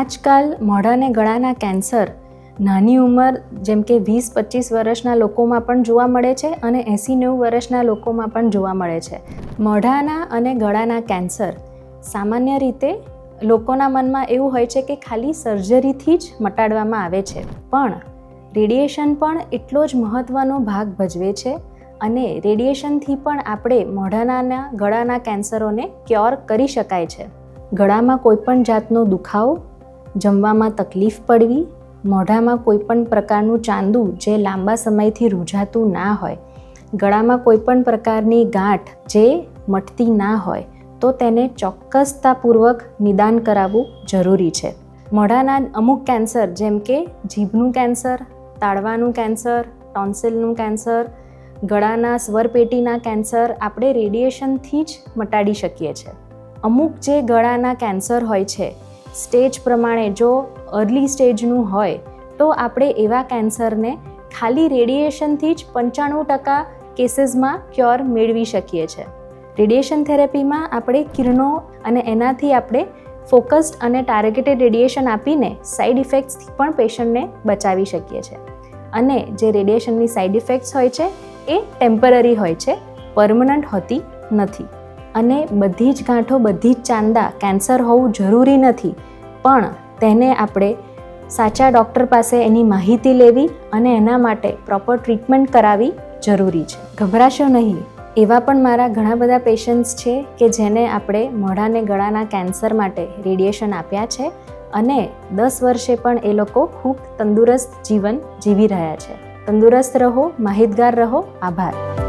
આજકાલ મોઢા અને ગળાના કેન્સર નાની ઉંમર જેમ કે 20-25 વર્ષના લોકોમાં પણ જોવા મળે છે અને 80-90 વર્ષના લોકોમાં પણ જોવા મળે છે. મોઢાના અને ગળાના કેન્સર સામાન્ય રીતે લોકોના મનમાં એવું હોય છે કે ખાલી સર્જરીથી જ મટાડવામાં આવે છે, પણ રેડિયેશન પણ એટલો જ મહત્ત્વનો ભાગ ભજવે છે અને રેડિયેશનથી પણ આપણે મોઢાના અને ગળાના કેન્સરોને ક્યોર કરી શકાય છે. ગળામાં કોઈપણ જાતનો દુખાવો, જમવામાં તકલીફ પડવી, મોઢામાં કોઈપણ પ્રકારનું ચાંદું જે લાંબા સમયથી રૂઝાતું ના હોય, ગળામાં કોઈપણ પ્રકારની ગાંઠ જે મટતી ના હોય, તો તેને ચોક્કસતાપૂર્વક નિદાન કરાવવું જરૂરી છે. મોઢાના અમુક કેન્સર જેમ કે જીભનું કેન્સર, તાળવાનું કેન્સર, ટોન્સિલનું કેન્સર, ગળાના સ્વરપેટીના કેન્સર આપણે રેડિયેશનથી જ મટાડી શકીએ છીએ. અમુક જે ગળાના કેન્સર હોય છે, સ્ટેજ પ્રમાણે જો અર્લી સ્ટેજનું હોય તો આપણે એવા કેન્સરને ખાલી રેડિયેશનથી જ 95% કેસીસમાં ક્યોર મેળવી શકીએ છીએ. રેડિયેશન થેરેપીમાં આપણે કિરણો અને એનાથી આપણે ફોકસ્ડ અને ટાર્ગેટેડ રેડિયેશન આપીને સાઇડ ઇફેક્ટ્સથી પણ પેશન્ટને બચાવી શકીએ છીએ. અને જે રેડિયેશનની સાઇડ ઇફેક્ટ્સ હોય છે એ ટેમ્પરરી હોય છે, પરમનન્ટ હોતી નથી. અને બધી જ ગાંઠો, બધી જ ચાંદા કેન્સર હોવું જરૂરી નથી, પણ તેને આપણે સાચા ડૉક્ટર પાસે એની માહિતી લેવી અને એના માટે પ્રોપર ટ્રીટમેન્ટ કરાવવી જરૂરી છે. ગભરાશો નહીં. એવા પણ મારા ઘણા બધા પેશન્ટ્સ છે કે જેને આપણે મોઢા અને ગળાના કેન્સર માટે રેડિયેશન આપ્યા છે અને 10 વર્ષે પણ એ લોકો ખૂબ તંદુરસ્ત જીવન જીવી રહ્યા છે. તંદુરસ્ત રહો, માહિતગાર રહો. આભાર.